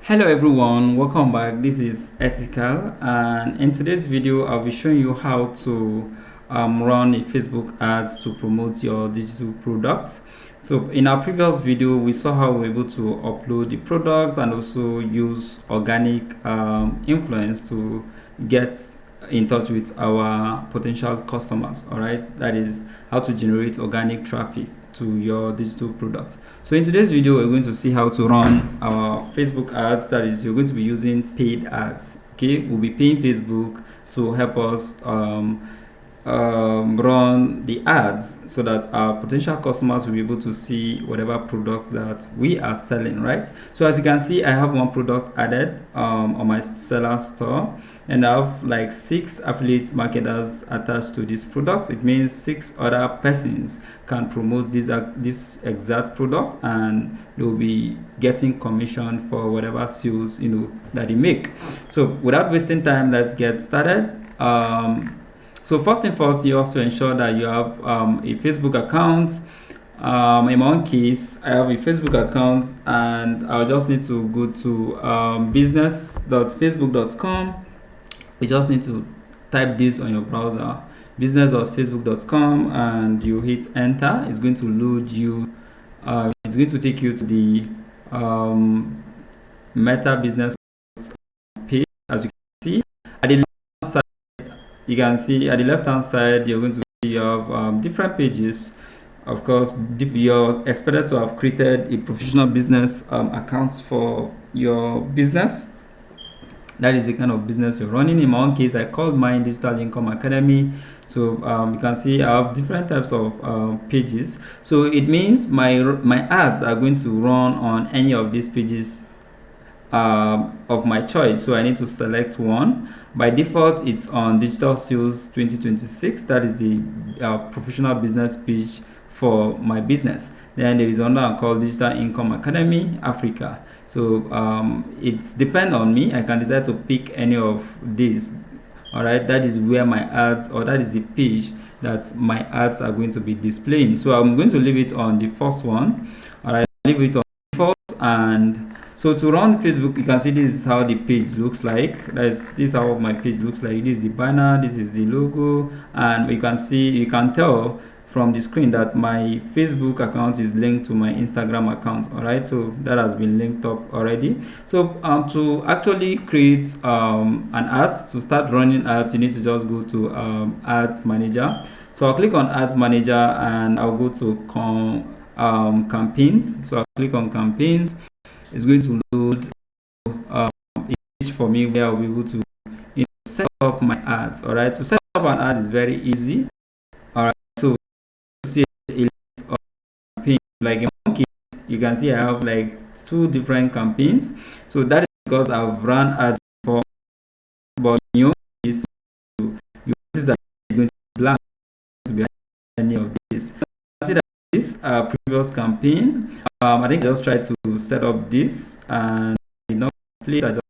Hello everyone, welcome back. This is Ethical, and in today's video I'll be showing you how to run a Facebook ads to promote your digital products. So in our previous video we saw how we're able to upload the products and also use organic influence to get in touch with our potential customers. All right, that is how to generate organic traffic to your digital product. So in today's video we're going to see how to run our Facebook ads. That is, you're going to be using paid ads. Okay, we'll be paying Facebook to help us run the ads so that our potential customers will be able to see whatever product that we are selling, right? So as you can see, I have one product added on my seller store, and I have like 6 affiliate marketers attached to this product. It means 6 other persons can promote this exact product, and they'll be getting commission for whatever sales that they make. So without wasting time, let's get started. So first thing first, you have to ensure that you have a Facebook account. In my own case, I have a Facebook account, and I'll just need to go to business.facebook.com. You just need to type this on your browser, business.facebook.com, and you hit enter. It's going to load you. It's going to take you to the Meta Business page. As you can see, at the you can see at the left hand side you're going to see you have different pages. Of course, you're expected to have created a professional business account for your business. That is the kind of business you're running. In my own case, I called mine Digital Income Academy. So you can see I have different types of pages. So it means my ads are going to run on any of these pages of my choice. So I need to select one. By default, it's on Digital Sales 2026. That is the professional business page for my business. Then there is another called Digital Income Academy Africa. So it's depend on me. I can decide to pick any of these. All right, that is where my ads, or that is the page that my ads are going to be displaying. So I'm going to leave it on the first one. All right, leave it on default. And so to run Facebook, you can see this is how the page looks like. This is how my page looks like. This is the banner, this is the logo, and you can tell from the screen that my Facebook account is linked to my Instagram account. All right, so that has been linked up already. So to actually create an ad, to start running ads, you need to just go to Ads Manager. So I'll click on Ads Manager, and I'll go to campaigns. So I'll click on campaigns. It's going to load a page for me where I'll be able to set up my ads. All right, to set up an ad is very easy. All right, so see a list of campaigns. Like in one case, you can see I have like 2 different campaigns. So that is because I've run ads before, but in your case, you notice that it's going to be blank to be any of this. See that this previous campaign, I think I just tried to set up this and did not play. I just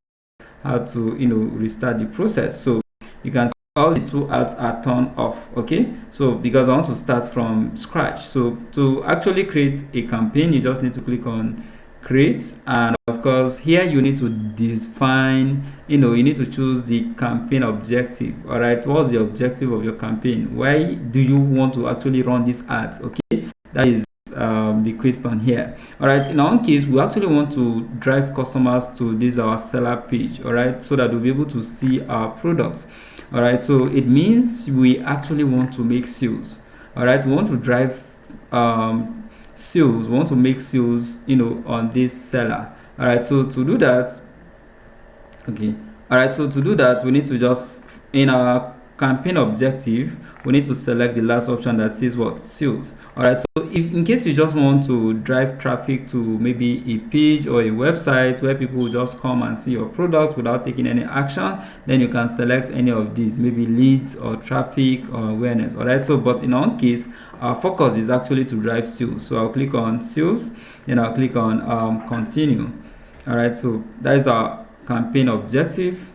had to restart the process. So you can see all the 2 ads are turned off. Okay, so because I want to start from scratch, so to actually create a campaign, you just need to click on create, and of course here you need to define, you need to choose the campaign objective. All right, what's the objective of your campaign? Why do you want to actually run these ads? Okay, that is the question here. All right, in our own case, we actually want to drive customers to this our seller page. All right, so that we'll be able to see our products. All right, so it means we actually want to make sales. All right, we want to drive sales. We want to make sales on this seller. All right, so to do that, we need to just, in our campaign objective, we need to select the last option that says what? Sales. All right, so if in case you just want to drive traffic to maybe a page or a website where people will just come and see your product without taking any action, then you can select any of these, maybe leads or traffic or awareness. All right, so but in our case, our focus is actually to drive sales. So I'll click on sales, then I'll click on continue. All right, so that is our campaign objective.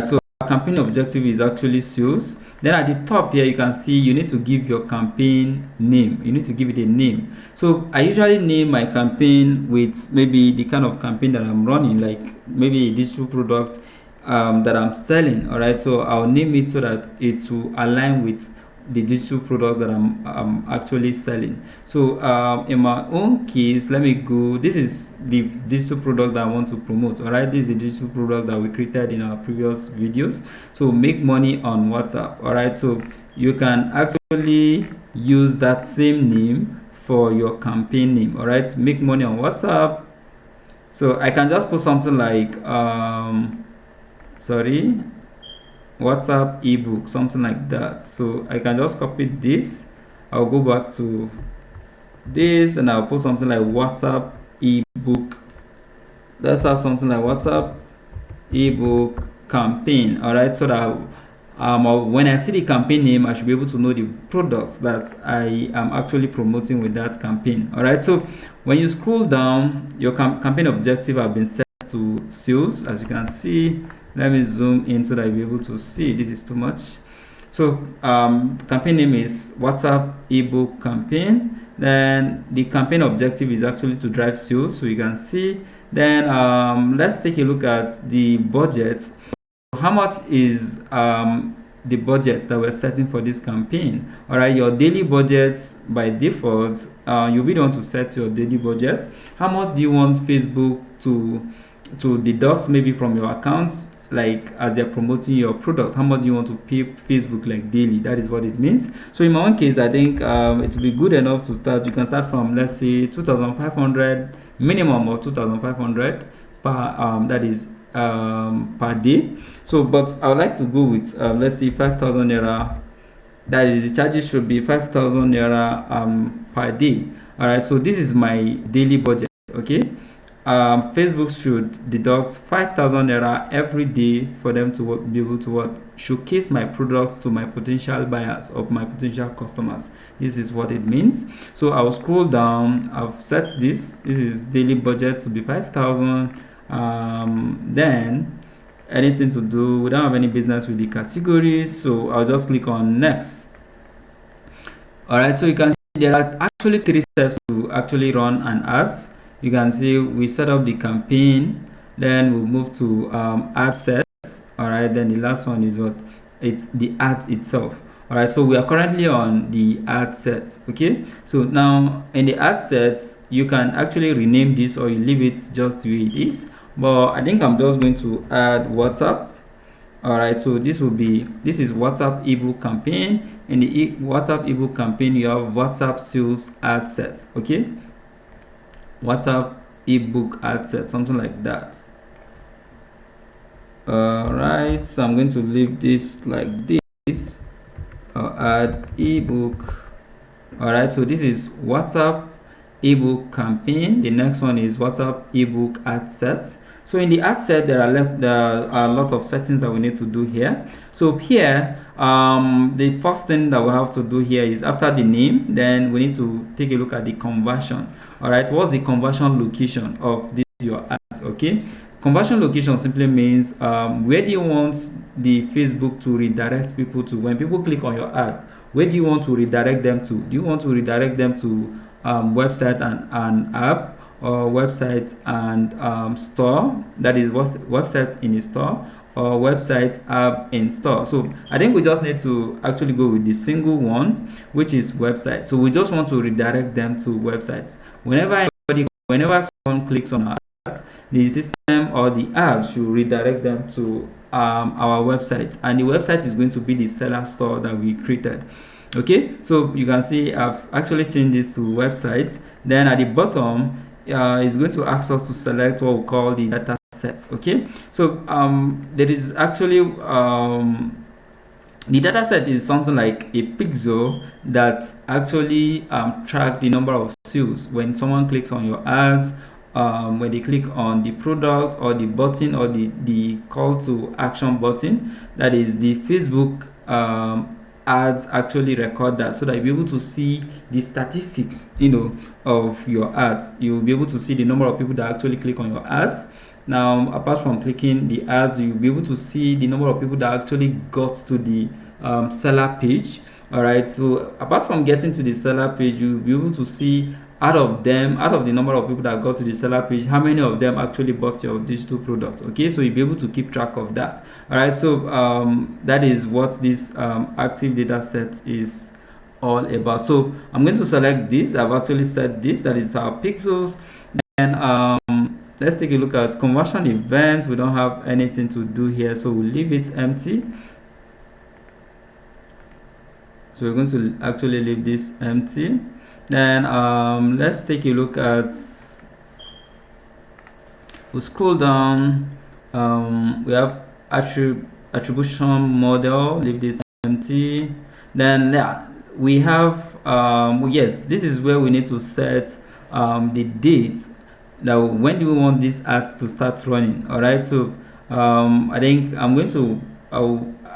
So campaign objective is actually sales. Then at the top here, you can see you need to give your campaign name. You need to give it a name. So I usually name my campaign with maybe the kind of campaign that I'm running, like maybe a digital product that I'm selling. All right, so I'll name it so that it will align with the digital product that I'm actually selling. So in my own case, let me go. This is the digital product that I want to promote. All right, this is the digital product that we created in our previous videos. So make money on WhatsApp. All right, so you can actually use that same name for your campaign name. All right, make money on WhatsApp. So I can just put something like WhatsApp ebook, something like that. So I can just copy this. I'll go back to this and I'll put something like WhatsApp ebook. Let's have something like WhatsApp ebook campaign. All right, so that when I see the campaign name, I should be able to know the products that I am actually promoting with that campaign. All right, so when you scroll down, your campaign objective have been set to sales, as you can see. Let me zoom in so that you'll be able to see. This is too much. So campaign name is WhatsApp ebook campaign. Then the campaign objective is actually to drive sales, so you can see. Then let's take a look at the budget. How much is the budget that we're setting for this campaign? All right, your daily budget by default, you'll be the one to set your daily budget. How much do you want Facebook to deduct maybe from your accounts, like as they're promoting your product? How much do you want to pay Facebook like daily? That is what it means. So in my own case, I think it will be good enough to start. You can start from, let's say, 2,500, minimum of 2,500 per that is per day. So but I would like to go with let's say 5,000 naira. That is, the charges should be 5,000 naira per day. All right, so this is my daily budget. Okay, Facebook should deduct 5,000 naira every day for them to be able to showcase my products to my potential buyers or my potential customers. This is what it means. So I'll scroll down. I've set this is daily budget to be 5,000. Then anything to do, we don't have any business with the categories, so I'll just click on next. All right, so you can see there are actually 3 steps to actually run an ads. You can see we set up the campaign, then we'll move to ad sets. All right, then the last one is what? It's the ads itself. All right, so we are currently on the ad sets. Okay, so now in the ad sets, you can actually rename this or you leave it just the way it is, but I think I'm just going to add WhatsApp. All right, so this is WhatsApp ebook campaign. In the WhatsApp ebook campaign, you have WhatsApp sales ad sets. Okay, WhatsApp ebook ad set, something like that. All right, so I'm going to leave this like this. I'll add ebook. All right, so this is WhatsApp ebook campaign. The next one is WhatsApp ebook ad set. So in the ad set, there are a lot of settings that we need to do here. So here, the first thing that we have to do here is, after the name, then we need to take a look at the conversion. All right, what's the conversion location of this your ads? Okay, conversion location simply means where do you want the Facebook to redirect people to when people click on your ad? Where do you want to redirect them to? Do you want to redirect them to website and app, or website and store? That is website in a store, or website app in store. So I think we just need to actually go with the single one, which is website. So we just want to redirect them to websites. Whenever someone clicks on our ads, the system or the ad should redirect them to our website, and the website is going to be the seller store that we created. Okay, so you can see I've actually changed this to websites. Then at the bottom, it's going to ask us to select what we call the data sets. Okay, so there is actually the data set is something like a pixel that actually track the number of sales when someone clicks on your ads, when they click on the product or the button or the call to action button. That is the Facebook ads actually record that, so that you'll be able to see the statistics, of your ads. You'll be able to see the number of people that actually click on your ads. Now, apart from clicking the ads, you'll be able to see the number of people that actually got to the seller page. All right, so apart from getting to the seller page, you'll be able to see out of the number of people that got to the seller page, how many of them actually bought your digital product. Okay, so you'll be able to keep track of that. All right, so that is what this active data set is all about. So I'm going to select this. I've actually set this, that is our pixels. And let's take a look at conversion events. We don't have anything to do here, so we'll leave it empty. So we're going to actually leave this empty. Then let's take a look at, we'll scroll down. We have attribution model, leave this empty. Then yeah, we have yes, this is where we need to set the date. Now, when do we want these ads to start running? All right, so I think I'm going to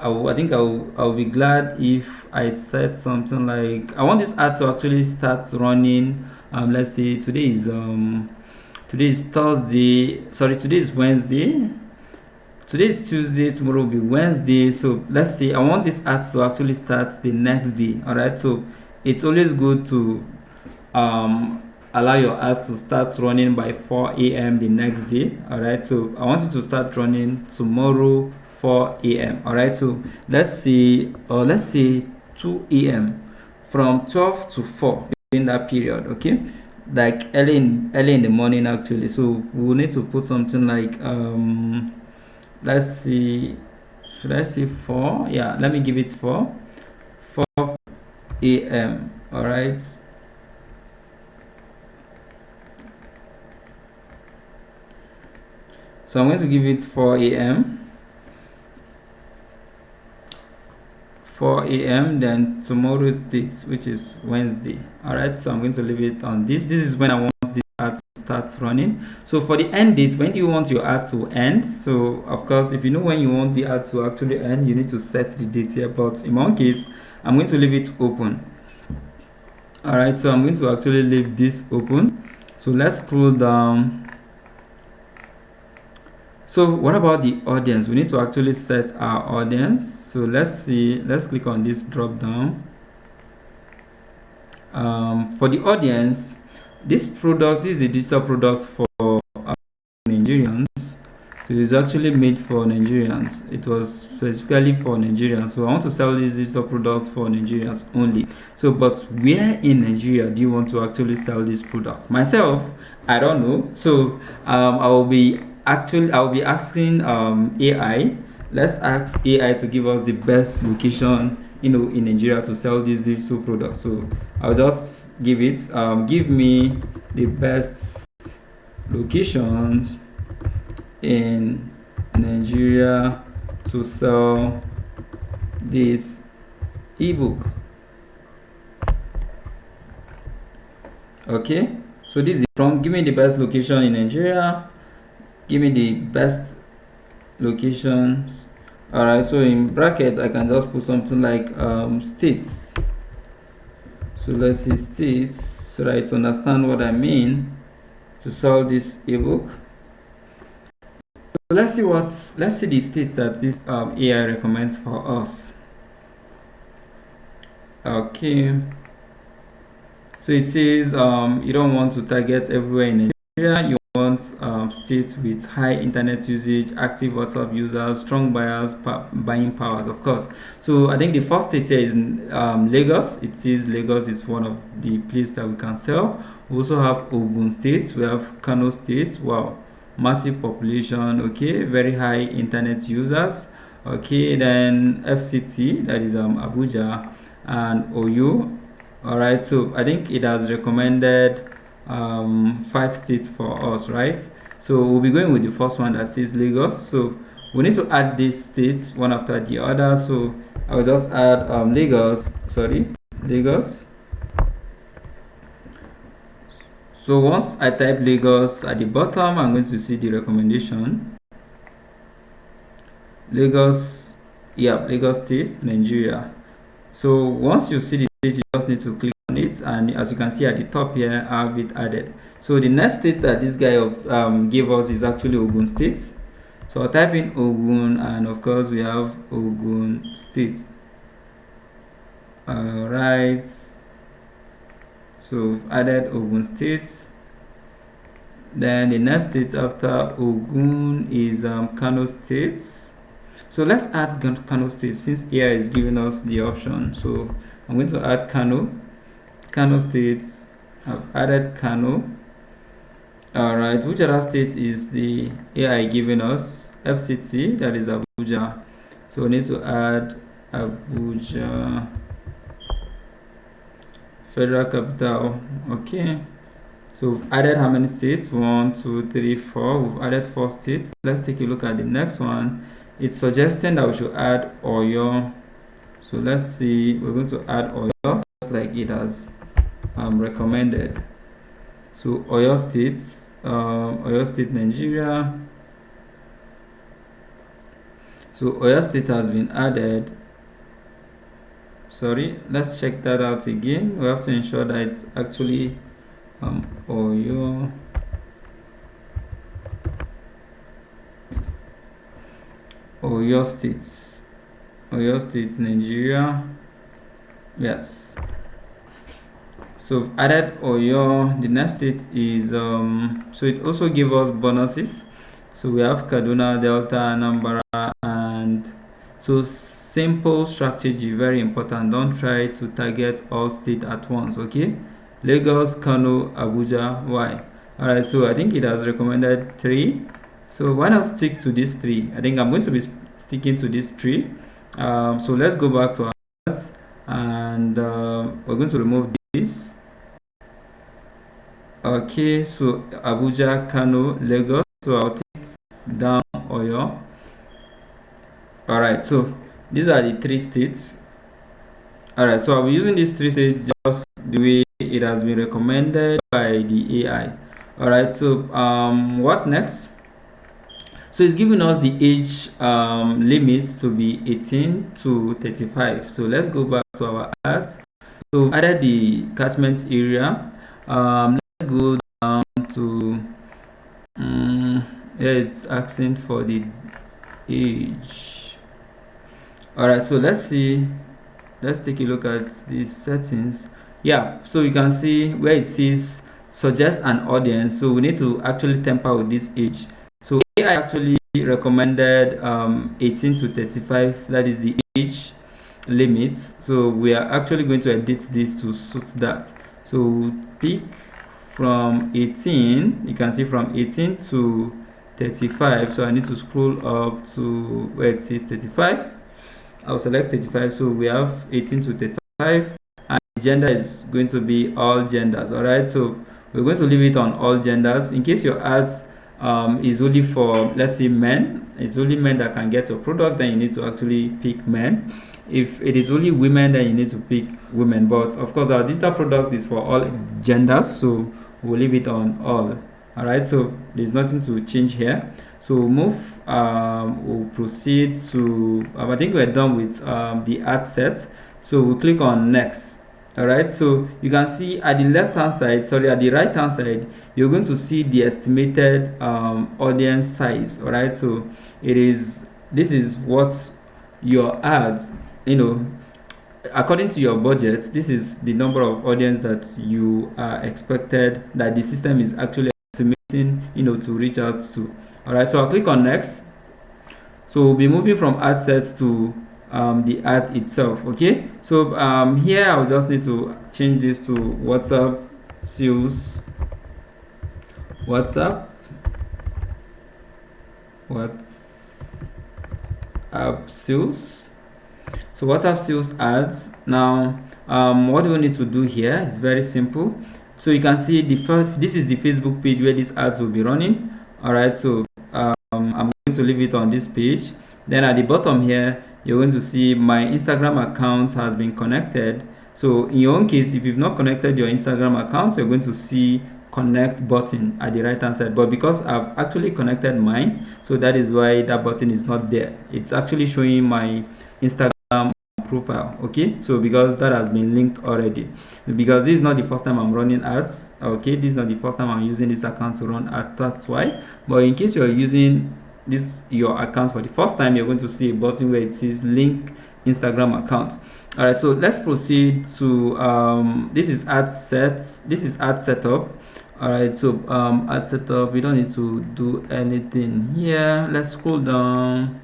I'll be glad if I set something like, I want this ad to actually start running. Let's say today is Thursday, sorry, today is Wednesday, today is Tuesday, tomorrow will be Wednesday. So let's say I want this ad to actually start the next day. All right, so it's always good to allow your ads to start running by 4 a.m. the next day. All right, so I want it to start running tomorrow 4 a.m. all right, so let's say 2 a.m. from 12 to 4 in that period. Okay, like early in the morning actually. So we'll need to put something like let's see, should I say 4? Yeah, let me give it 4 a.m. all right, so I'm going to give it 4 a.m. 4 a.m. then tomorrow's date, which is Wednesday. All right, so I'm going to leave it on this. This is when I want the ad to start running. So for the end date, when do you want your ad to end? So of course, if you know when you want the ad to actually end, you need to set the date here. But in my case, I'm going to leave it open. All right, so I'm going to actually leave this open. So let's scroll down. So what about the audience? We need to actually set our audience. So let's click on this drop down. For the audience, this product is the digital product for Nigerians. So it's actually made for Nigerians. It was specifically for Nigerians. So I want to sell these digital products for Nigerians only. So, but where in Nigeria do you want to actually sell this product? Myself, I don't know. So I'll be asking AI. Let's ask AI to give us the best location, in Nigeria to sell these digital products. So I'll just give it, give me the best locations in Nigeria to sell this ebook. Okay, so this is the prompt. Give me the best location in Nigeria. Give me the best locations. All right, so in bracket I can just put something like states. So let's see states, so that to understand what I mean to sell this ebook. So let's see the states that this AI recommends for us. Okay, so it says you don't want to target everywhere in Nigeria. You want states with high internet usage, active WhatsApp users, strong buyers, buying powers, of course. So I think the first state here is Lagos. It says Lagos is one of the places that we can sell. We also have Ogun State. We have Kano State. Wow, massive population. Okay, very high internet users. Okay, then FCT, that is Abuja, and Oyo. All right, so I think it has recommended 5 states for us, right? So we'll be going with the first one that says Lagos. So we need to add these states one after the other. So I will just add Lagos. So once I type Lagos at the bottom, I'm going to see the recommendation. Lagos, yeah, Lagos State, Nigeria. So once you see the state, you just need to click on it, and as you can see at the top here, I have it added. So the next state that this guy gave us is actually Ogun State. So I'll type in Ogun, and of course we have Ogun State. Alright, so we've added Ogun State. Then the next state after Ogun is Kano State. So let's add Kano State since AI is giving us the option. So I'm going to add Kano State. I've added Kano. Alright, which other state is the AI giving us? FCT, that is Abuja. So we need to add Abuja, Federal Capital. Okay. So we've added how many states? 1, 2, 3, 4. We've added 4 states. Let's take a look at the next one. It's suggesting that we should add Oyo. So let's see. We're going to add Oyo just like it has recommended. So Oyo State, Nigeria. So Oyo State has been added. Sorry, let's check that out again. We have to ensure that it's actually Oyo State, Nigeria. Yes. So added Oyo. The next state is so it also gives us bonuses. So we have Kaduna, Delta, Anambra, and so simple strategy, very important. Don't try to target all states at once. Okay. Lagos, Kano, Abuja. Why? Alright, so I think it has recommended 3. So why not stick to these 3? I think I'm going to be sticking to these 3. So let's go back to our ads, and we're going to remove this. Okay, so Abuja, Kano, Lagos. So I'll take down Oyo. Alright, so these are the 3 states. Alright, so I'll be using these 3 states just the way it has been recommended by the AI. Alright, so what next? So it's giving us the age limits to be 18 to 35. So let's go back to our ads. So added the catchment area. Let's go down to yeah, it's asking for the age. Alright, so let's take a look at these settings. Yeah, so you can see where it says suggest an audience. So we need to actually temper with this age. So AI actually recommended 18 to 35, that is the age limit. So we are actually going to edit this to suit that. So pick from 18, you can see from 18 to 35. So I need to scroll up to where it says 35. I'll select 35. So we have 18 to 35, and gender is going to be all genders. All right, so we're going to leave it on all genders. In case your ads is only for, let's say, men, it's only men that can get your product, then you need to actually pick men. If it is only women, then you need to pick women. But of course, our digital product is for all genders, so we'll leave it on all. All right, so there's nothing to change here. So move, we'll proceed to I think we're done with the ad set. So we'll click on next. All right, so you can see at the left hand side, sorry, at the right hand side, you're going to see the estimated audience size. All right, so this is what your ads, according to your budget, this is the number of audience that you are expected, that the system is actually estimating, to reach out to. All right, so I'll click on next. So we'll be moving from ad sets to the ad itself. Okay, so here I'll just need to change this to WhatsApp sales So WhatsApp sales ads. Now what do we need to do here? It's very simple. So you can see this is the Facebook page where these ads will be running. All right, so I'm going to leave it on this page. Then at the bottom here, you're going to see my Instagram account has been connected. So in your own case, if you've not connected your Instagram account, you're going to see connect button at the right hand side. But because I've actually connected mine, so that is why that button is not there. It's actually showing my Instagram profile. Okay, so because that has been linked already, because this is not the first time I'm running ads. Okay, this is not the first time I'm using this account to run ads, that's why. But in case you're using your account for the first time, you're going to see a button where it says link Instagram account. All right, so let's proceed to this is ad setup. All right, so ad setup, we don't need to do anything here. Let's scroll down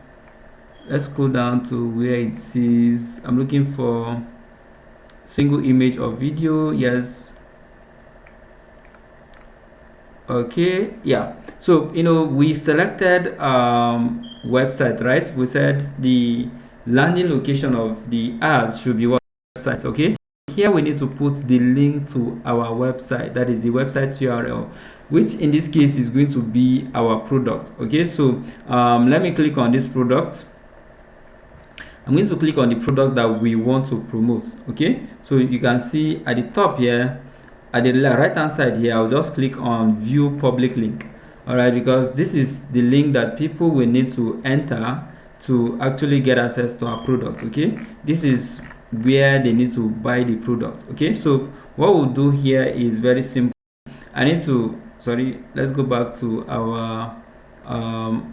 to where it says, I'm looking for single image or video. Yes. Okay, yeah. So we selected website, right? We said the landing location of the ad should be what website. Okay, here we need to put the link to our website, that is the website URL, which in this case is going to be our product. Okay, so let me click on this product. I'm going to click on the product that we want to promote. Okay, so you can see at the top here, at the right hand side here, I'll just click on view public link. All right, because this is the link that people will need to enter to actually get access to our product. Okay, this is where they need to buy the product. Okay, so what we'll do here is very simple. Let's go back to our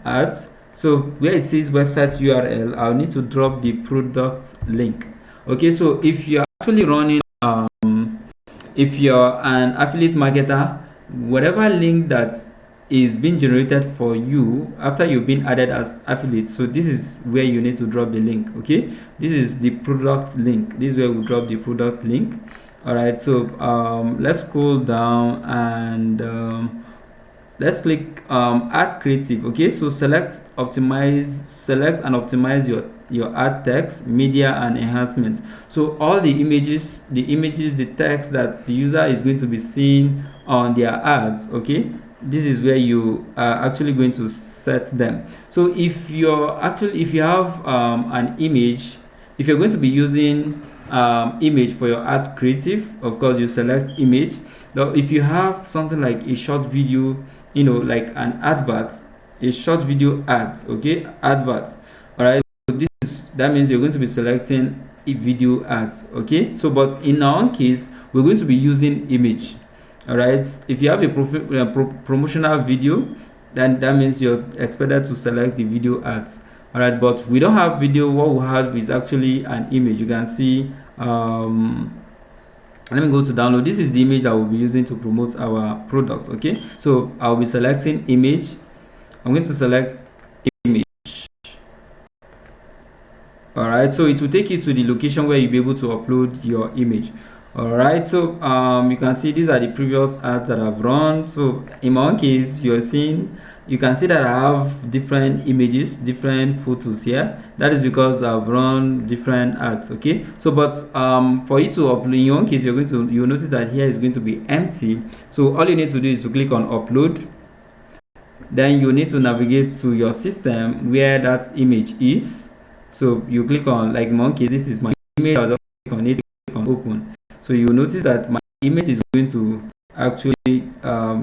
ads. So where it says website URL, I'll need to drop the product link. Okay, so if you're actually running if you're an affiliate marketer, whatever link that is being generated for you after you've been added as affiliate, so this is where you need to drop the link. Okay, this is the product link. This is where we drop the product link. All right, so let's scroll down and let's click add creative. Okay, so select and optimize your ad text, media, and enhancement. So all the images, the text that the user is going to be seeing on their ads, okay, this is where you are actually going to set them. So if you have an image, if you're going to be using image for your ad creative, of course you select image. Now if you have something like a short video, like an advert, a short video ads, okay, adverts. All right, so that means you're going to be selecting a video ads. Okay, so but in our own case, we're going to be using image. All right, if you have a promotional video, then that means you're expected to select the video ads. All right, but we don't have video. What we have is actually an image. You can see let me go to download. This is the image I will be using to promote our product. Okay, so I'll be selecting image. I'm going to select image. All right, so it will take you to the location where you'll be able to upload your image. All right, so you can see these are the previous ads that I've run. So in my own case, you can see that I have different images, different photos here. That is because I've run different ads. Okay, so but for you to upload, in your own case, you'll notice that here is going to be empty. So all you need to do is to click on upload. Then you need to navigate to your system where that image is. So you click on, like in my own case, this is my image. I'll just click on it, click on open. So you notice that my image is going to actually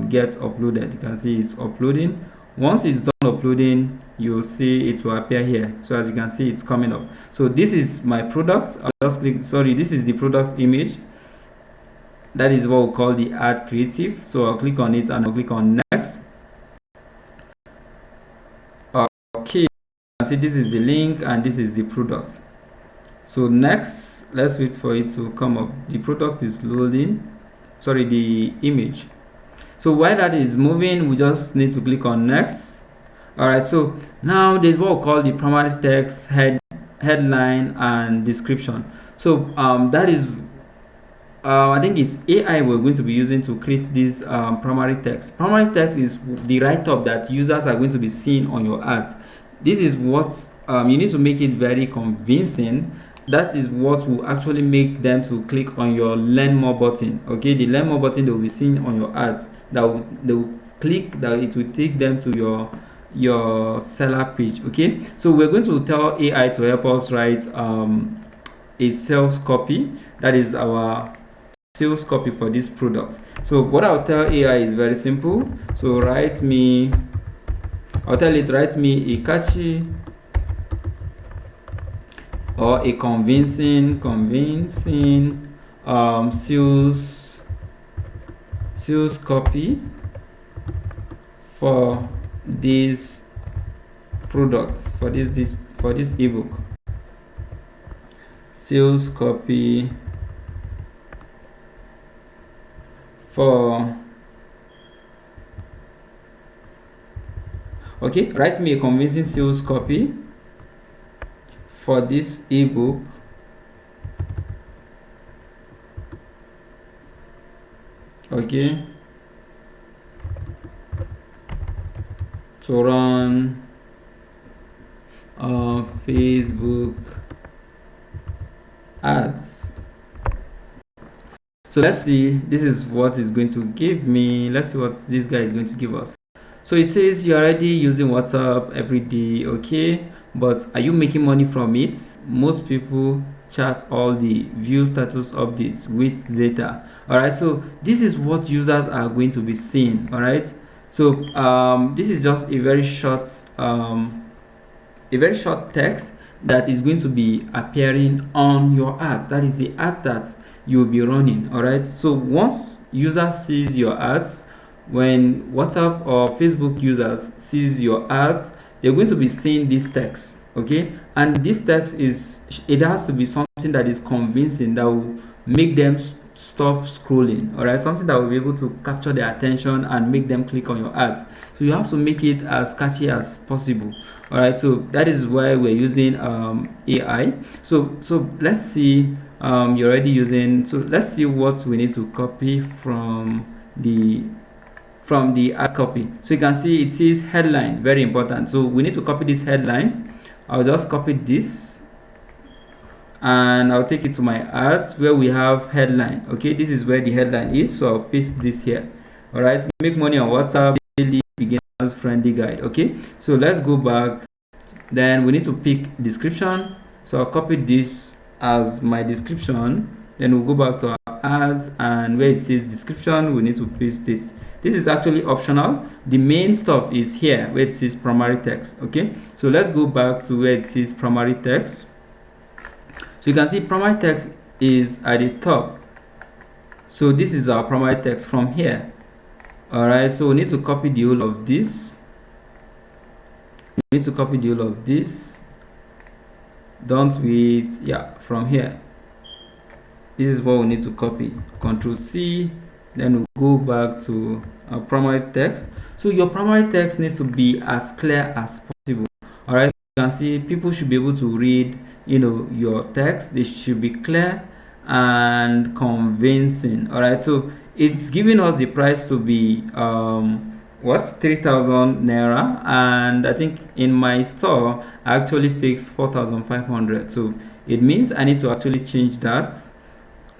get uploaded. You can see it's uploading. Once it's done uploading, you'll see it will appear here. So as you can see, it's coming up. So this is my product. I'll just click, this is the product image. That is what we call the ad creative. So I'll click on it and I'll click on next. Okay, you can see this is the link and this is the product. So next, let's wait for it to come up. The product is loading, the image. So while that is moving, we just need to click on next. All right, so now there's what we call the primary text, headline, and description. So that is I think it's AI we're going to be using to create this primary text. Primary text is the write-up that users are going to be seeing on your ads. This is what you need to make it very convincing. That is what will actually make them to click on your learn more button. Okay, the learn more button they will be seeing on your ads, they will click, that it will take them to your seller page. Okay, so we're going to tell AI to help us write a sales copy. That is our sales copy for this product. So what I'll tell AI is very simple. So I'll tell it, write me a catchy or a convincing sales copy for this product, for this ebook. Sales copy for, okay, write me a convincing sales copy for this ebook okay, to run Facebook ads. So let's see, this is what it's going to give me. Let's see what this guy is going to give us. So it says you're already using WhatsApp every day, okay, but are you making money from it? Most people chart all the view status updates with data. All right, so this is what users are going to be seeing. All right, so this is just a very short text that is going to be appearing on your ads. That is the ads that you'll be running. All right, so once user sees your ads, when WhatsApp or Facebook users sees your ads, they're going to be seeing this text, okay, and this text it has to be something that is convincing, that will make them stop scrolling. All right, something that will be able to capture their attention and make them click on your ads. So you have to make it as catchy as possible. All right, so that is why we're using AI. So let's see, you're already using, so let's see what we need to copy from the ad copy. So you can see it says headline, very important. So we need to copy this headline. I'll just copy this and I'll take it to my ads where we have headline. Okay, this is where the headline is, so I'll paste this here. All right, make money on WhatsApp daily beginners friendly guide. Okay, so let's go back. Then we need to pick description, so I'll copy this as my description. Then we'll go back to our ads, and where it says description, we need to paste this. This is actually optional. The main stuff is here where it says primary text. Okay, so let's go back to where it says primary text. So you can see primary text is at the top. So this is our primary text from here. All right, so we need to copy the whole of this. We need to copy the whole of this. Don't wait, yeah, from here. This is what we need to copy. Control C. Then we'll go back to our primary text. So your primary text needs to be as clear as possible. All right, you can see people should be able to read, your text. They should be clear and convincing. All right, so it's giving us the price to be 3,000 naira, and I think in my store I actually fixed 4,500. So it means I need to actually change that.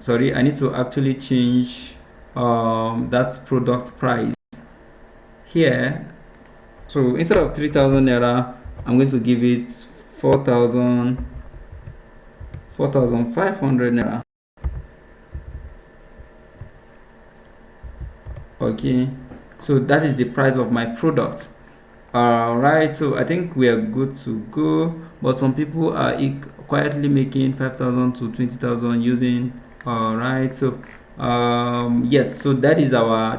Sorry, I need to actually change that product price here. So instead of 3,000 naira, I'm going to give it 4,500 naira. Okay, so that is the price of my product. All right, so I think we are good to go, but some people are quietly making 5,000 to 20,000 using. All right, so yes, so this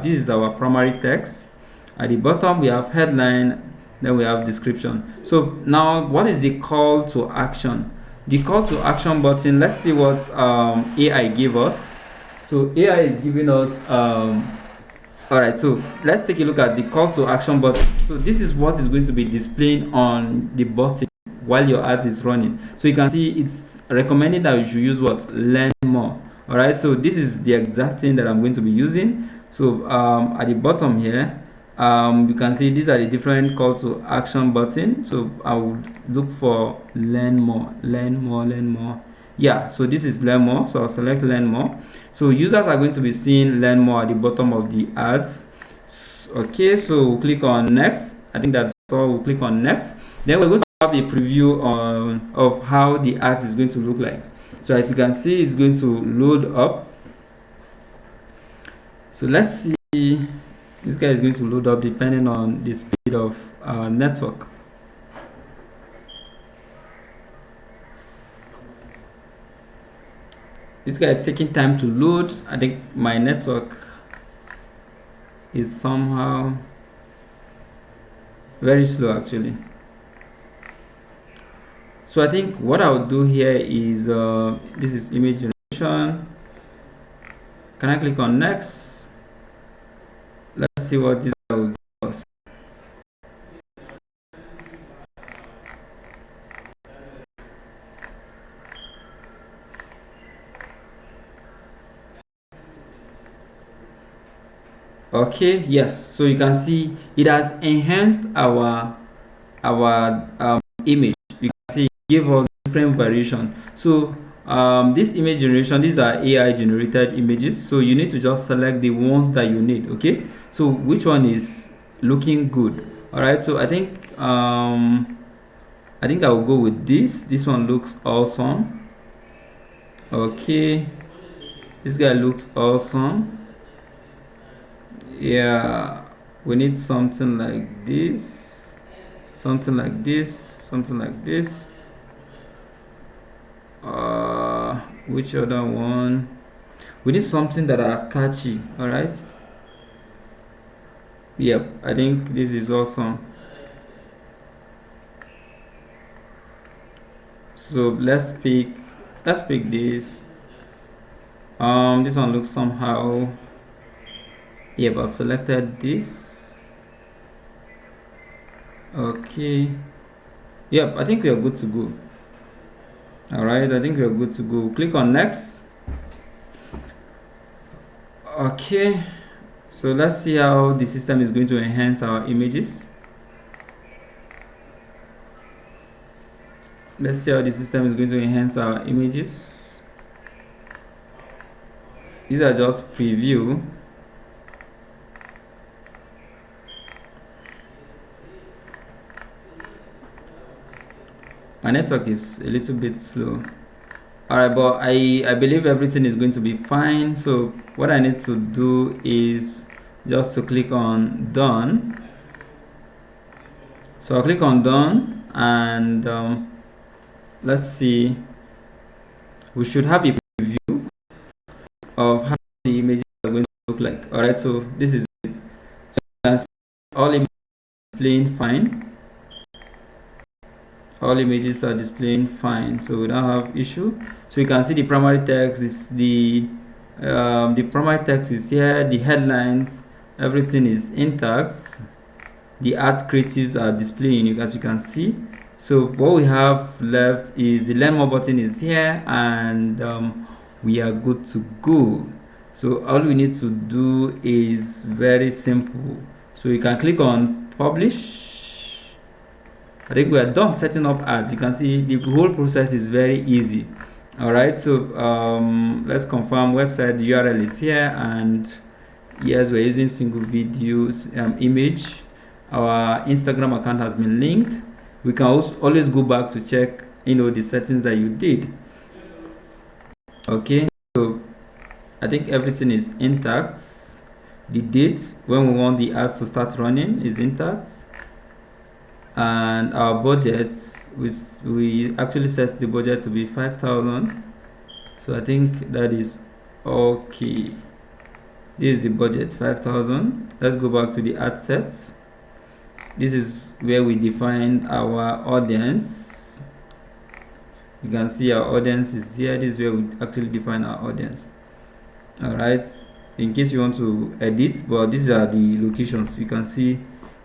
is our primary text. At the bottom we have headline, then we have description. So now what is the call to action? The call to action button, let's see what AI gave us. So AI is giving us all right, so let's take a look at the call to action button. So this is what is going to be displaying on the button while your ad is running. So you can see it's recommended that you should use what? Learn more. All right, so this is the exact thing that I'm going to be using. So at the bottom here, you can see these are the different call to action button. So I would look for learn more. Yeah, so this is learn more, so I'll select learn more. So users are going to be seeing learn more at the bottom of the ads. Okay, so we'll click on next. I think that's all. We'll click on next. Then we're going to have a preview of how the ads is going to look like. So as you can see, it's going to load up. So let's see, this guy is going to load up depending on the speed of network. This guy is taking time to load. I think my network is somehow very slow actually. So I think what I'll do here is this is image generation. Can I click on next? Let's see what this will give us. Okay, yes, so you can see it has enhanced our image. You can see it gave us different variation. So this image generation, these are AI generated images, so you need to just select the ones that you need. Okay, so which one is looking good? All right, so I think I will go with this one. Looks awesome. Okay, this guy looks awesome. Yeah, we need something like this, something like this, something like this. Which other one? We need something that are catchy. All right. Yep, I think this is awesome. So let's pick this. This one looks somehow. Yep, I've selected this. Okay. Yep, I think we are good to go. All right, I think we are good to go. Click on next. Okay, so let's see how the system is going to enhance our images. Let's see how the system is going to enhance our images. These are just preview. My network is a little bit slow. All right, but I believe everything is going to be fine. So what I need to do is just to click on done. So I'll click on done, and let's see, we should have a preview of how the images are going to look like. All right, so this is it. So you can see all images displaying fine. All images are displaying fine, so we don't have issue. So you can see the primary text is the primary text is here, the headlines, everything is intact. The art creatives are displaying, as you can see. So what we have left is the learn more button is here, and we are good to go. So all we need to do is very simple. So you can click on publish. I think we are done setting up ads. You can see the whole process is very easy. All right, so let's confirm website. The URL is here, and yes, we're using single videos image. Our Instagram account has been linked. We can also always go back to check the settings that you did. Okay, so I think everything is intact. The date when we want the ads to start running is intact, and our budgets, we actually set the budget to be 5,000. So I think that is okay. This is the budget, 5,000. Let's go back to the ad sets. This is where we define our audience. You can see our audience is here. This is where we actually define our audience. All right, in case you want to edit, but these are the locations. You can see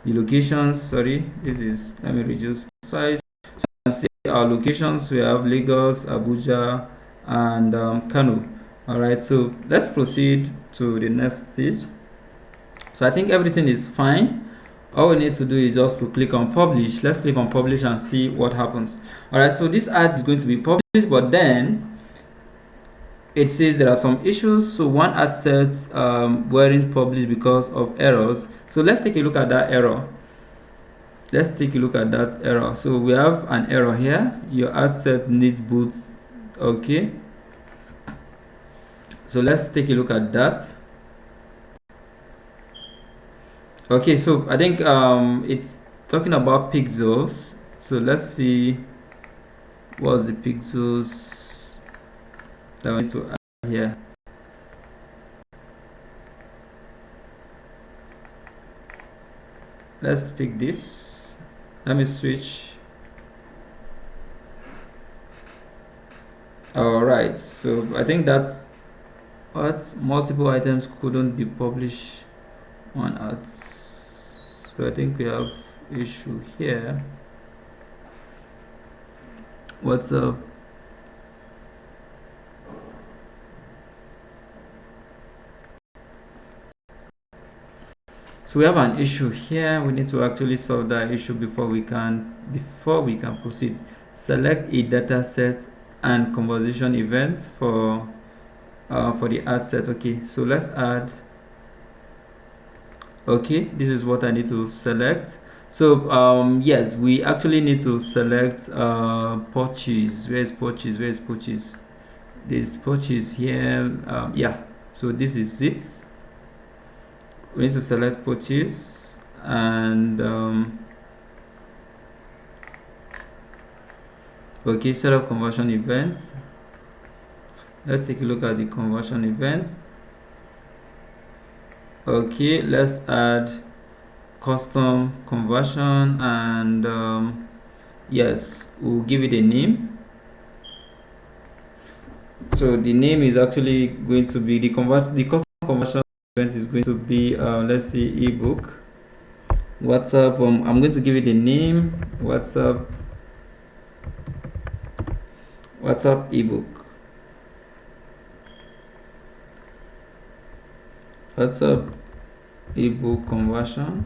the locations. Sorry, this is, let me reduce the size. So you can see our locations. We have Lagos, Abuja, and Kano. All right, so let's proceed to the next stage. So I think everything is fine. All we need to do is just to click on publish. Let's click on publish and see what happens. All right, so this ad is going to be published, but then it says there are some issues. So one ad set weren't published because of errors. So let's take a look at that error. Let's take a look at that error. So we have an error here. Your ad set needs boot. Okay, so let's take a look at that. Okay, so I think it's talking about pixels. So let's see what's the pixels that we need to add. here. Let's pick this. Let me switch. All right, so I think that's what multiple items couldn't be published on ads. So I think we have issue here. What's up? So we have an issue here. We need to actually solve that issue before we can proceed. Select a data set and conversation events for the ad set. Okay, so let's add. Okay, this is what I need to select. So yes, we actually need to select purchase. Where is purchase? Where is purchase? This purchase here. Yeah, so this is it. We need to select purchase and okay, set up conversion events. Let's take a look at the conversion events. Okay, let's add custom conversion and yes, we'll give it a name. So the name is actually going to be the custom conversion event is going to be let's see, ebook. WhatsApp. I'm going to give it a name. WhatsApp ebook. WhatsApp ebook conversion.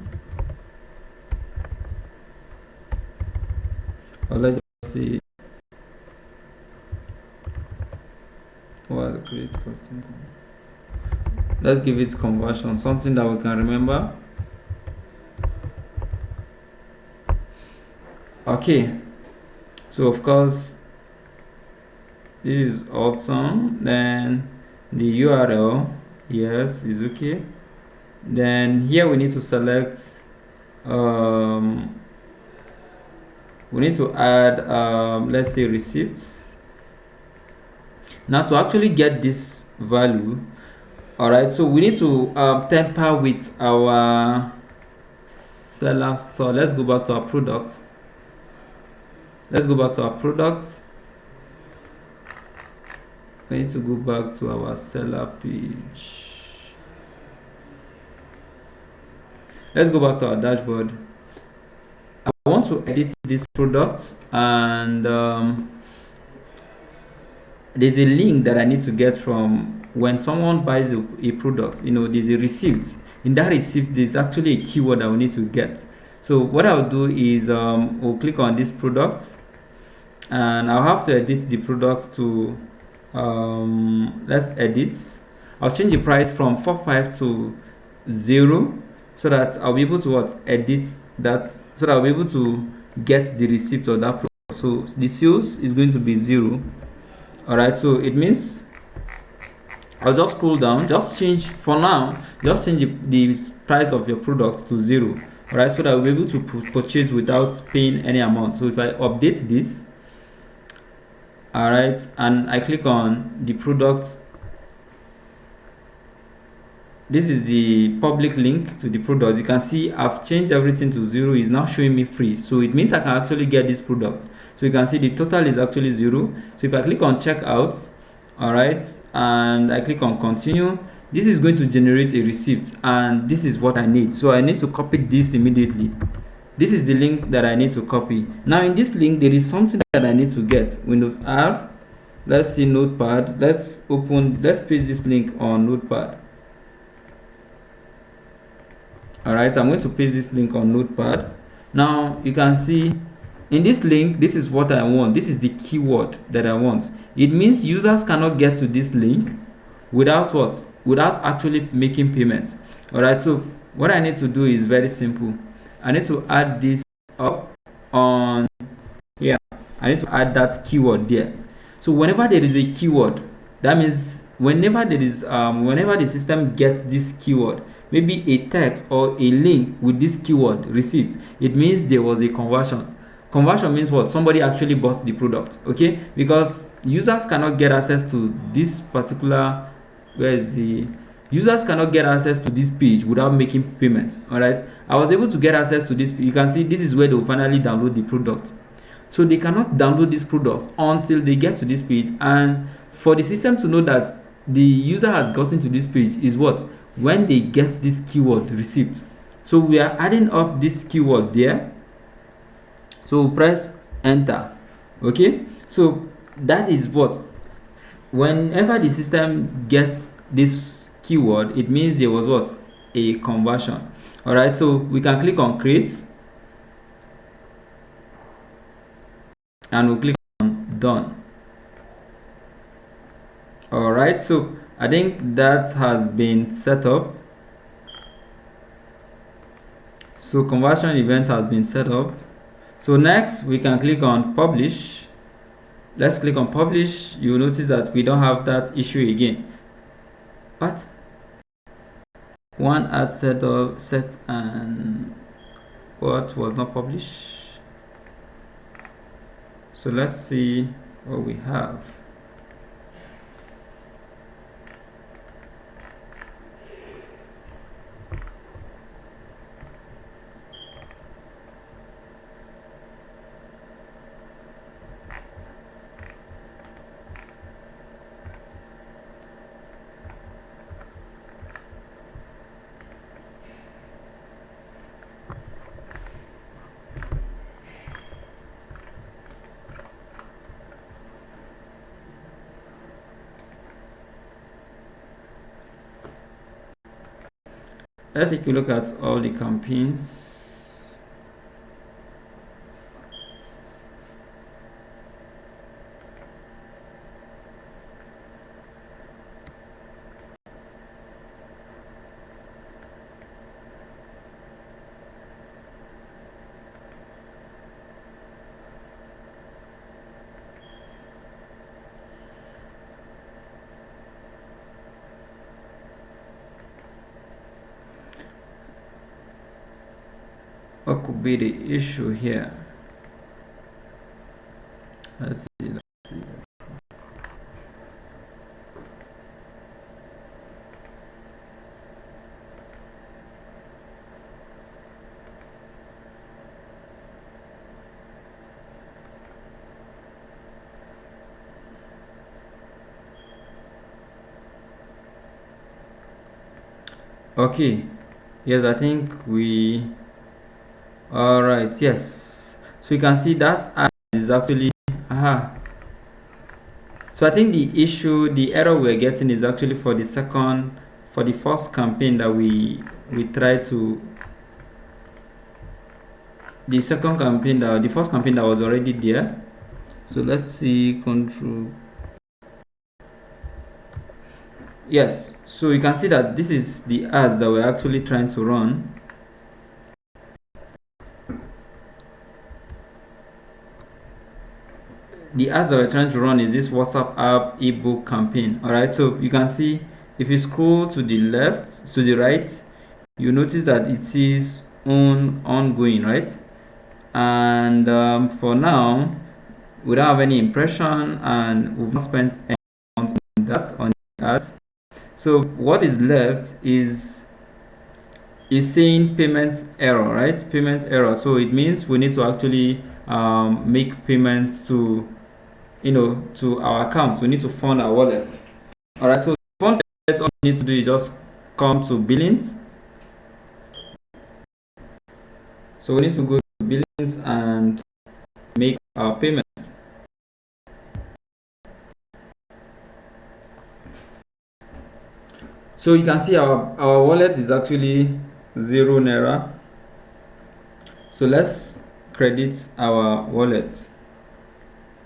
Or let's see what create custom. Let's give it conversion, something that we can remember. Okay, so of course this is awesome. Then the URL, yes, is okay. Then here we need to select we need to add let's say receipts. Now to actually get this value, all right, so we need to temper with our seller store. Let's go back to our product. We need to go back to our seller page. Let's go back to our dashboard. I want to edit this product, and there's a link that I need to get from when someone buys a product. There's a receipt. In that receipt, there's actually a keyword that we need to get. So what I'll do is we'll click on this product, and I'll have to edit the product to let's edit. I'll change the price from 45 to 0, so that I'll be able to edit that, so that I'll be able to get the receipt of that product. So the sales is going to be 0. All right, so it means I'll just scroll down, just change the price of your product to 0. All right, so that we'll be able to purchase without paying any amount. So if I update this, all right, and I click on the product, this is the public link to the product. You can see I've changed everything to 0. It's now showing me free, so it means I can actually get this product. So you can see the total is actually 0. So if I click on checkout, all right, and I click on continue, this is going to generate a receipt, and this is what I need. So I need to copy this immediately. This is the link that I need to copy. Now in this link, there is something that I need to get. Windows R, let's see, Notepad. Let's paste this link on Notepad. All right, I'm going to paste this link on Notepad. Now you can see in this link, this is what I want. This is the keyword that I want. It means users cannot get to this link without what? Without actually making payments. All right, so what I need to do is very simple. I need to add this up on here. I need to add that keyword there. So whenever there is a keyword, that means whenever there is whenever the system gets this keyword, maybe a text or a link with this keyword receipt, it means there was a conversion. Conversion means what? Somebody actually bought the product, okay? Because users cannot get access to this particular, where is the, users cannot get access to this page without making payment. All right, I was able to get access to this. You can see this is where they will finally download the product. So they cannot download this product until they get to this page. And for the system to know that the user has gotten to this page is what? When they get this keyword receipt. So we are adding up this keyword there. So press enter. Okay, so that is what, whenever the system gets this keyword, it means there was what? A conversion. All right, so we can click on create and we'll click on done. All right, so I think that has been set up. So conversion event has been set up. So next we can click on publish. Let's click on publish. You'll notice that we don't have that issue again. What? One ad set up, set, and what was not published. So let's see what we have. Let's take a look at all the campaigns. What could be the issue here? Let's see. Okay, yes, I think we, all right, yes, so you can see that ad is actually, so I think the issue, the error we're getting is actually for the first campaign that we try to, the first campaign that was already there. So let's see, control. Yes, so you can see that this is the ads that we're actually trying to run. The ads that we're trying to run is this WhatsApp app ebook campaign. All right, so you can see if you scroll to the left, to the right, you notice that it says ongoing, right? And for now, we don't have any impression and we've not spent any amount on that, on the ads. So what is left is saying payment error, right? Payment error. So it means we need to actually make payments to, to our accounts. We need to fund our wallet. All right, so fund wallet, all we need to do is just come to billings. So we need to go to billings and make our payments. So you can see our wallet is actually 0 naira. So let's credit our wallet.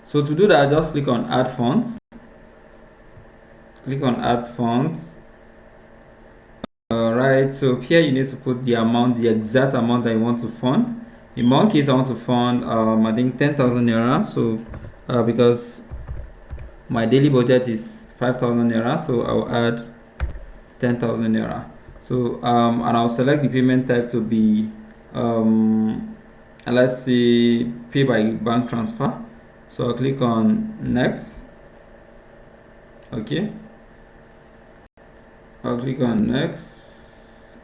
So to do that, just click on add funds. Click on add funds. All right, so here you need to put the amount, the exact amount that you want to fund. In my case, I want to fund I think 10,000 naira. So because my daily budget is 5,000 naira, so I'll add 10,000 naira. So and I'll select the payment type to be and let's see pay by bank transfer. So I'll click on next. Okay, I'll click on next.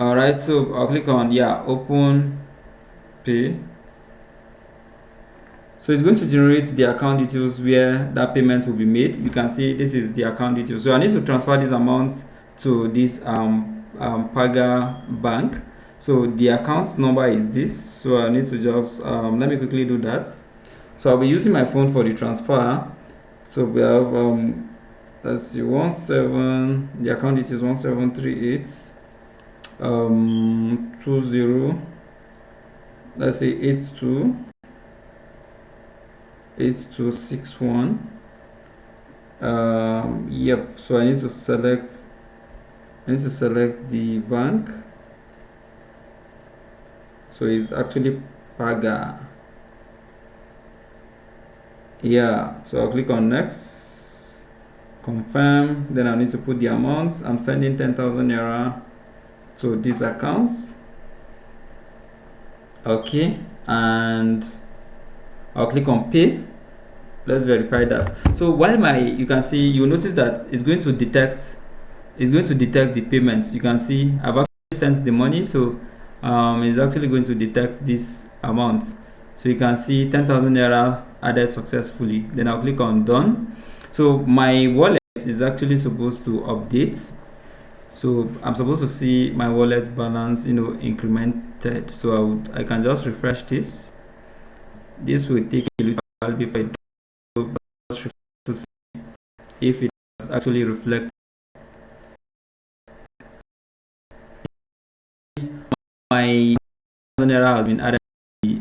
All right, so I'll click on open pay. So it's going to generate the account details where that payment will be made. You can see this is the account details. So I need to transfer this amount to this Paga bank. So the account number is this. So I need to just let me quickly do that. So I'll be using my phone for the transfer. So we have let's see, 17, the account details 1738 20, let's say 8261. Yep, so I need to select the bank. So it's actually Paga. So I'll click on next, confirm. Then I need to put the amount. I'm sending 10,000 naira to this account. Okay, and I'll click on pay. Let's verify that. So while you can see, you'll notice that it's going to detect the payments. You can see I've actually sent the money, so it's actually going to detect this amount. So you can see 10,000 naira added successfully. Then I'll click on done. So my wallet is actually supposed to update. So I'm supposed to see my wallet balance, incremented. So I can just refresh this. This will take a little while before it does, to see if it has actually reflected. My naira has been added to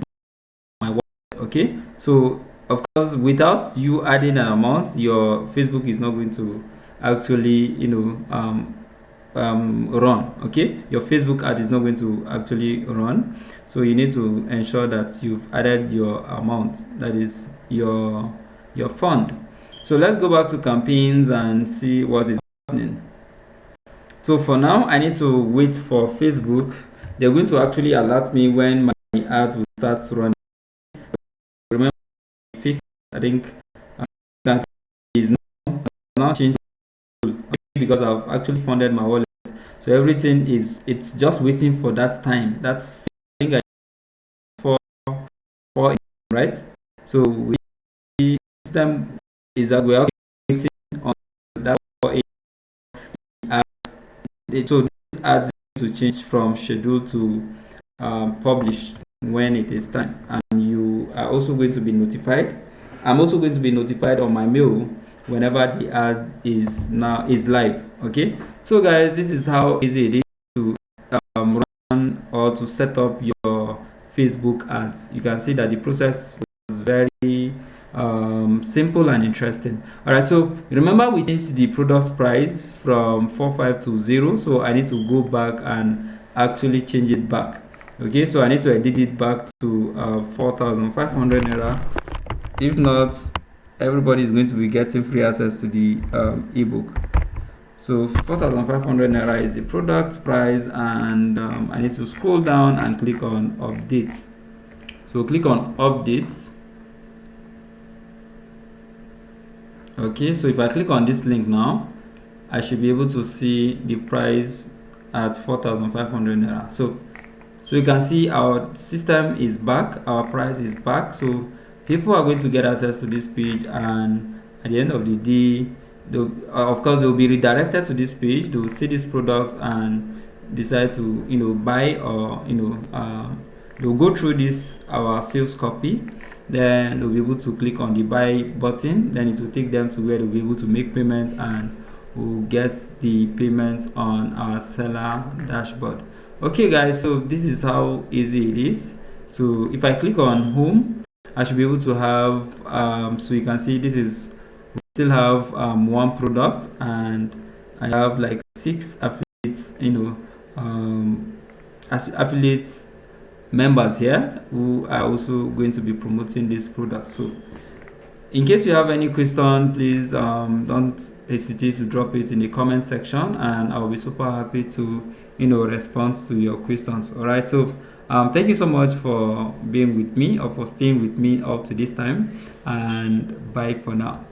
my wallet. Okay, so of course, without you adding an amount, your Facebook is not going to actually run. Okay, your Facebook ad is not going to actually run, so you need to ensure that you've added your amount, that is your fund. So let's go back to campaigns and see what is happening. So for now, I need to wait for Facebook. They're going to actually alert me when my ads will start running. Remember, I think is now changed because I've actually funded my wallet. So everything it's just waiting for that time. That's, I think, for right. So the system is that we're waiting on that 4 ads. So this ads to change from schedule to publish when it is time, and you are also going to be notified. I'm also going to be notified on my mail whenever the ad is live. Okay, so guys, this is how easy it is to run or to set up your Facebook ads. You can see that the process was very simple and interesting. All right, so remember we changed the product price from 45 to 0, so I need to go back and actually change it back. Okay, so I need to edit it back to 4,500 naira. If not, everybody is going to be getting free access to the ebook. So 4,500 naira is the product price, and I need to scroll down and click on update. So click on update. Okay, so if I click on this link now, I should be able to see the price at 4,500 naira. So you can see our system is back, our price is back. So people are going to get access to this page, and at the end of the day, of course, they'll be redirected to this page. They'll see this product and decide to buy, or they'll go through this our sales copy. Then they'll be able to click on the buy button. Then it will take them to where they'll be able to make payment, and we'll get the payment on our seller dashboard. Okay guys, so this is how easy it is. So if I click on home, I should be able to have so you can see we still have one product, and I have like 6 affiliates, affiliates members here who are also going to be promoting this product. So In case you have any question, please don't hesitate to drop it in the comment section, and I'll be super happy to respond to your questions. All right. So thank you so much for being with me, or for staying with me up to this time, and bye for now.